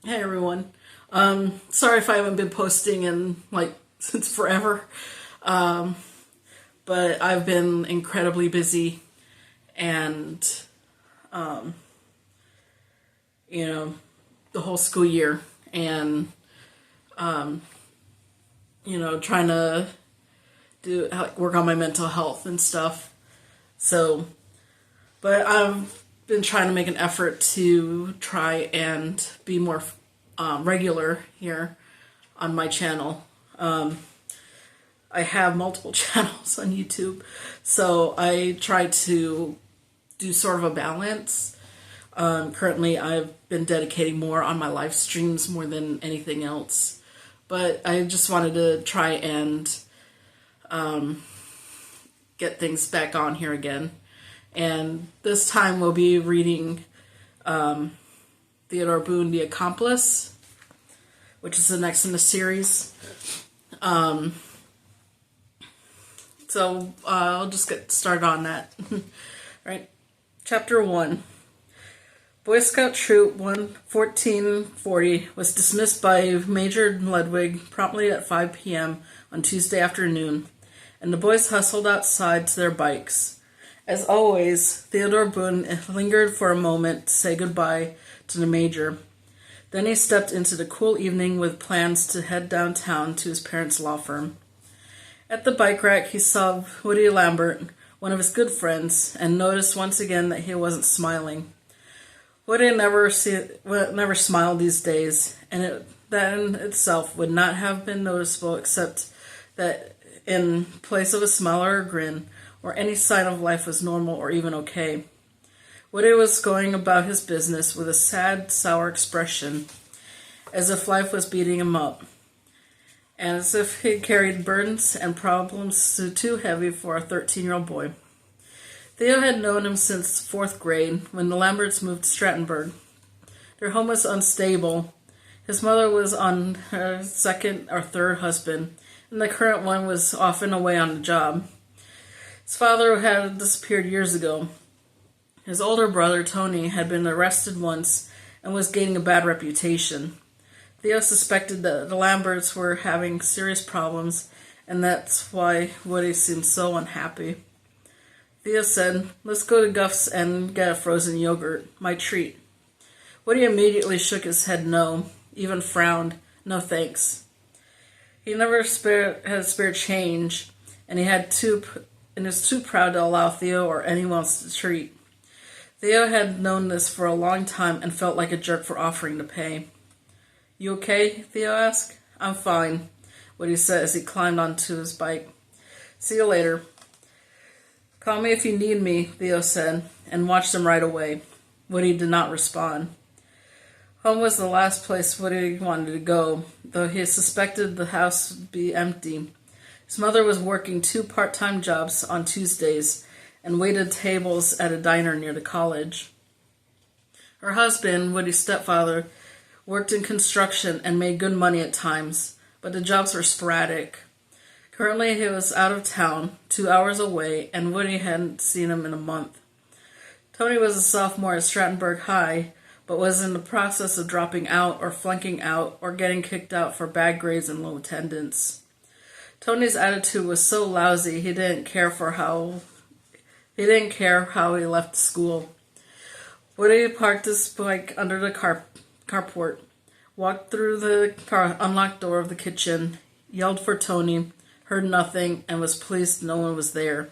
Hey everyone. Sorry if I haven't been posting in since forever. Um, but I've been incredibly busy and um, you know, the whole school year and um, trying to do work on my mental health and stuff. So, but I've been trying to make an effort to try and be more regular here on my channel. I have multiple channels on YouTube, so I try to do sort of a balance. Currently, I've been dedicating more on my live streams more than anything else, but I just wanted to try and get things back on here again. And this time we'll be reading Theodore Boone, The Accomplice, which is the next in the series. So I'll just get started on that. Right. Chapter 1. Boy Scout Troop 1440 was dismissed by Major Ludwig promptly at 5 p.m. on Tuesday afternoon, and the boys hustled outside to their bikes. As always, Theodore Boone lingered for a moment to say goodbye to the Major. Then he stepped into the cool evening with plans to head downtown to his parents' law firm. At the bike rack, he saw Woody Lambert, one of his good friends, and noticed once again that he wasn't smiling. Woody never smiled these days, and that in itself would not have been noticeable except that in place of a smile or a grin, or any sign of life was normal or even okay. Woody was going about his business with a sad, sour expression, as if life was beating him up, and as if he carried burdens and problems too heavy for a 13-year-old boy. Theo had known him since 4th grade, when the Lamberts moved to Strattenburg. Their home was unstable. His mother was on her 2nd or 3rd husband, and the current one was often away on the job. His father had disappeared years ago. His older brother, Tony, had been arrested once and was gaining a bad reputation. Theo suspected that the Lamberts were having serious problems, and that's why Woody seemed so unhappy. Theo said, "Let's go to Guff's and get a frozen yogurt, my treat." Woody immediately shook his head no, even frowned, "No thanks." He never had spare change, and he was too proud to allow Theo or anyone else to treat. Theo had known this for a long time and felt like a jerk for offering to pay. "You okay?" Theo asked. "I'm fine," Woody said as he climbed onto his bike. "See you later." "Call me if you need me," Theo said, and watched him right away. Woody did not respond. Home was the last place Woody wanted to go, though he suspected the house would be empty. His mother was working 2 part-time jobs on Tuesdays and waited tables at a diner near the college. Her husband, Woody's stepfather, worked in construction and made good money at times, but the jobs were sporadic. Currently, he was out of town, 2 hours away, and Woody hadn't seen him in a month. Tony was a sophomore at Strattenburg High, but was in the process of dropping out or flunking out or getting kicked out for bad grades and low attendance. Tony's attitude was so lousy he didn't care how he left school. Woody parked his bike under the carport, walked through the unlocked door of the kitchen, yelled for Tony, heard nothing, and was pleased no one was there.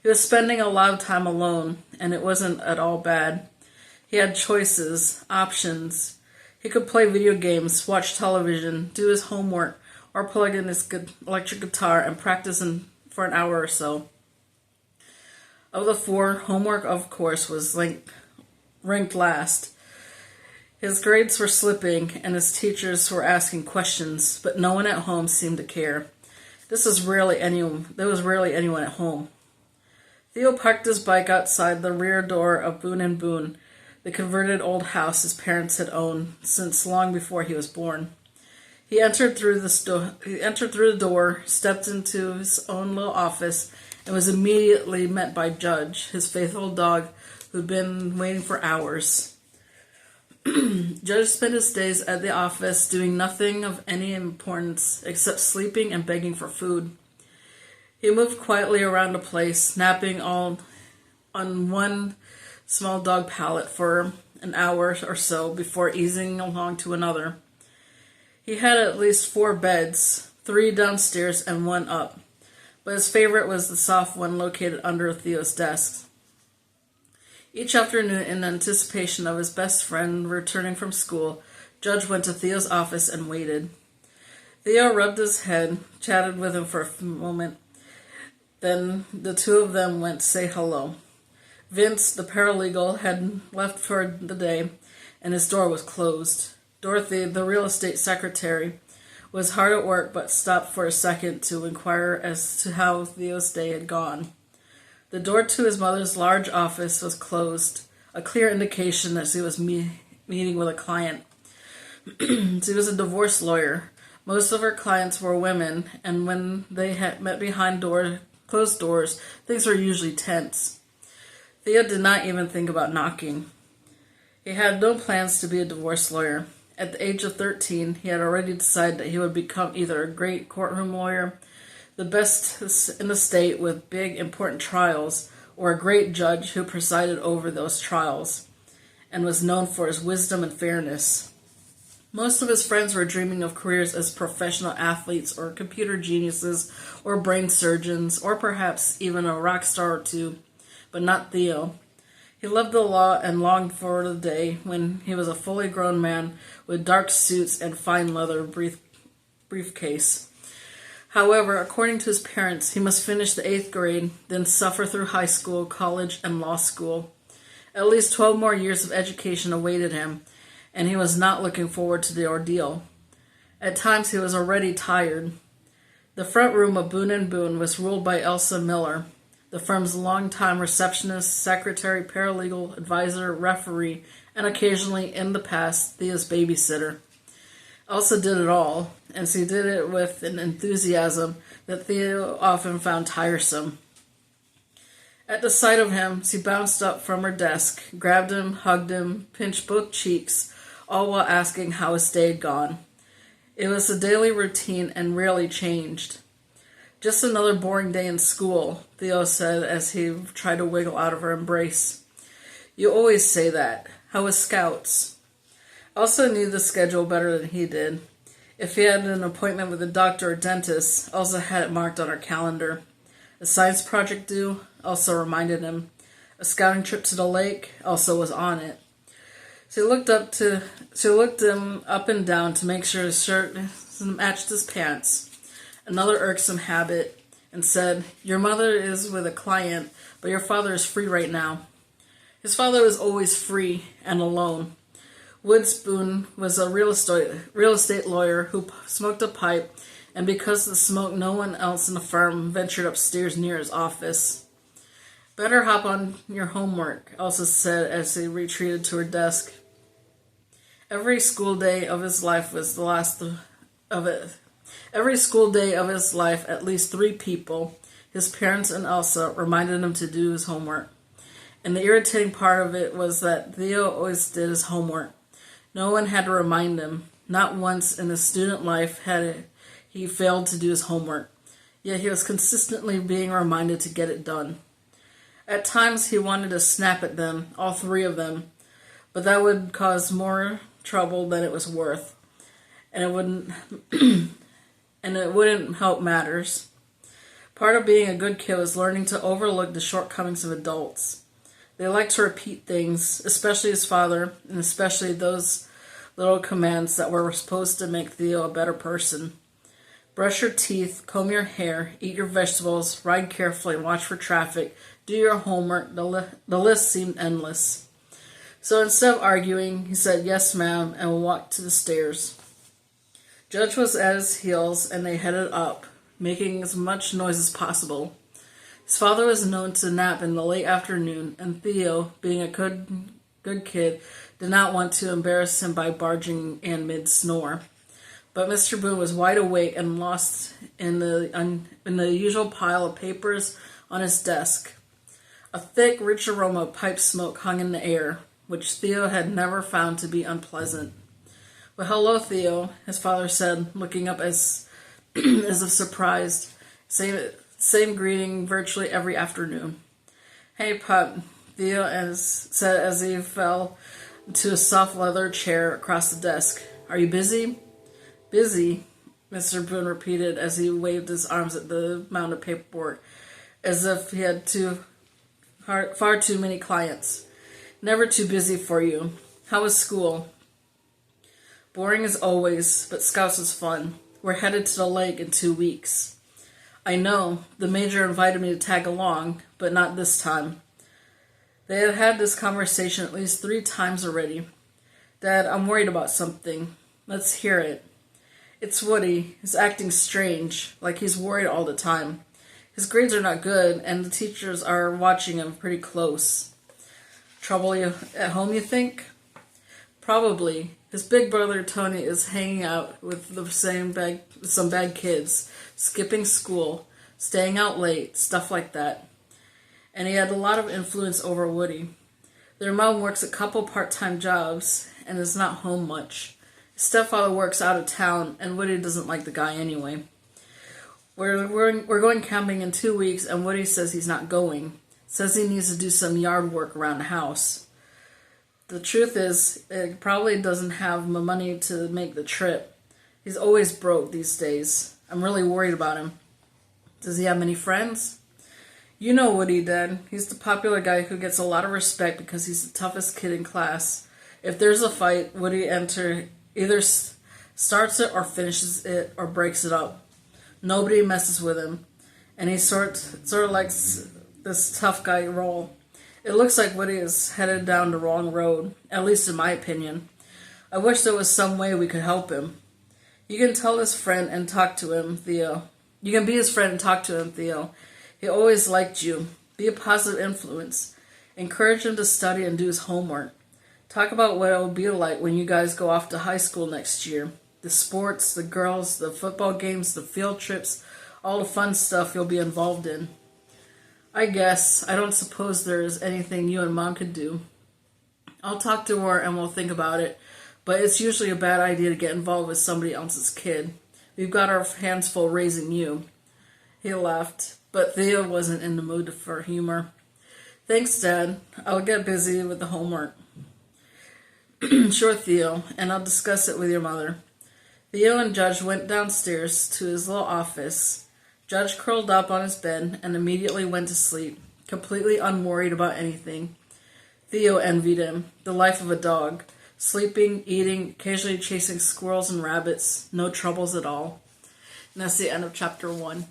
He was spending a lot of time alone, and it wasn't at all bad. He had choices, options. He could play video games, watch television, do his homework, or plug in his electric guitar and practice for an hour or so. Of the 4, homework, of course, was ranked last. His grades were slipping, and his teachers were asking questions, but no one at home seemed to care. There was rarely anyone at home. Theo parked his bike outside the rear door of Boone & Boone, the converted old house his parents had owned since long before he was born. He entered through the door, stepped into his own little office, and was immediately met by Judge, his faithful dog, who'd been waiting for hours. Judge spent his days at the office doing nothing of any importance except sleeping and begging for food. He moved quietly around the place, napping all on one small dog pallet for an hour or so before easing along to another. He had at least 4 beds, 3 downstairs and 1 up, but his favorite was the soft one located under Theo's desk. Each afternoon, in anticipation of his best friend returning from school, Judge went to Theo's office and waited. Theo rubbed his head, chatted with him for a moment. Then the two of them went to say hello. Vince, the paralegal, had left for the day, and his door was closed. Dorothy, the real estate secretary, was hard at work but stopped for a second to inquire as to how Theo's day had gone. The door to his mother's large office was closed, a clear indication that she was meeting with a client. She was a divorce lawyer. Most of her clients were women, and when they had met behind closed doors, things were usually tense. Theo did not even think about knocking. He had no plans to be a divorce lawyer. At the age of 13, he had already decided that he would become either a great courtroom lawyer, the best in the state with big, important trials, or a great judge who presided over those trials and was known for his wisdom and fairness. Most of his friends were dreaming of careers as professional athletes or computer geniuses or brain surgeons or perhaps even a rock star or two, but not Theo. He loved the law and longed for the day when he was a fully grown man with dark suits and fine leather briefcase. However, according to his parents, he must finish the 8th grade, then suffer through high school, college, and law school. At least 12 more years of education awaited him, and he was not looking forward to the ordeal. At times he was already tired. The front room of Boone & Boone was ruled by Elsa Miller, the firm's longtime receptionist, secretary, paralegal, advisor, referee, and occasionally, in the past, Theo's babysitter. Elsa did it all, and she did it with an enthusiasm that Theo often found tiresome. At the sight of him, she bounced up from her desk, grabbed him, hugged him, pinched both cheeks, all while asking how his day had gone. It was a daily routine and rarely changed. "Just another boring day in school," Theo said as he tried to wiggle out of her embrace. "You always say that. How was Scouts?" Elsa knew the schedule better than he did. If he had an appointment with a doctor or dentist, Elsa had it marked on her calendar. A science project due, Elsa reminded him. A scouting trip to the lake, Elsa was on it. She looked him up and down to make sure his shirt matched his pants, another irksome habit, and said, "Your mother is with a client, but your father is free right now." His father was always free and alone. Woods Boone was a real estate lawyer who smoked a pipe, and because of the smoke, no one else in the firm ventured upstairs near his office. "Better hop on your homework," Elsa said as she retreated to her desk. Every school day of his life, at least 3 people, his parents and Elsa, reminded him to do his homework. And the irritating part of it was that Theo always did his homework. No one had to remind him. Not once in his student life had he failed to do his homework, yet he was consistently being reminded to get it done. At times he wanted to snap at them, all 3 of them, but that would cause more trouble than it was worth, and it wouldn't help matters. Part of being a good kid was learning to overlook the shortcomings of adults. They liked to repeat things, especially his father, and especially those little commands that were supposed to make Theo a better person. Brush your teeth, comb your hair, eat your vegetables, ride carefully, watch for traffic, do your homework. The list seemed endless. So instead of arguing, he said, "Yes, ma'am," and walked to the stairs. Judge was at his heels, and they headed up, making as much noise as possible. His father was known to nap in the late afternoon, and Theo, being a good kid, did not want to embarrass him by barging in mid-snore. But Mr. Boone was wide awake and lost in the usual pile of papers on his desk. A thick, rich aroma of pipe smoke hung in the air. which Theo had never found to be unpleasant. "Well, hello, Theo," his father said, looking up as as if surprised. Same greeting virtually every afternoon. "Hey, pup," Theo said as he fell into a soft leather chair across the desk. "Are you busy?" "Busy," Mr. Boone repeated as he waved his arms at the mound of paperwork, as if he had far too many clients. "Never too busy for you. How was school?" "Boring as always, but Scouts is fun. We're headed to the lake in 2 weeks." "I know. The major invited me to tag along, but not this time." They had had this conversation at least 3 times already. "Dad, I'm worried about something." "Let's hear it." "It's Woody. He's acting strange, like he's worried all the time. His grades are not good, and the teachers are watching him pretty close." "Trouble at home, you think?" "Probably. His big brother Tony is hanging out with some bad kids, skipping school, staying out late, stuff like that. And he had a lot of influence over Woody. Their mom works a couple part-time jobs and is not home much. His stepfather works out of town, and Woody doesn't like the guy anyway. We're going camping in 2 weeks, and Woody says he's not going. Says he needs to do some yard work around the house. The truth is, he probably doesn't have the money to make the trip. He's always broke these days. I'm really worried about him." "Does he have many friends?" "You know Woody, Dad. He's the popular guy who gets a lot of respect because he's the toughest kid in class. If there's a fight, Woody either starts it or finishes it or breaks it up. Nobody messes with him, and he sort of likes this tough guy role. It looks like Woody is headed down the wrong road, at least in my opinion. I wish there was some way we could help him. You can tell his friend and talk to him, Theo. You can be his friend and talk to him, Theo. He always liked you. Be a positive influence. Encourage him to study and do his homework. Talk about what it will be like when you guys go off to high school next year. The sports, the girls, the football games, the field trips, all the fun stuff you'll be involved in. I don't suppose there's anything you and Mom could do. I'll talk to her and we'll think about it, but it's usually a bad idea to get involved with somebody else's kid. We've got our hands full raising you." He laughed, but Theo wasn't in the mood for humor. "Thanks, Dad. I'll get busy with the homework." "Sure, Theo, and I'll discuss it with your mother." Theo and Judge went downstairs to his little office. Judge curled up on his bed and immediately went to sleep, completely unworried about anything. Theo envied him, the life of a dog, sleeping, eating, occasionally chasing squirrels and rabbits, no troubles at all. And that's the end of chapter 1.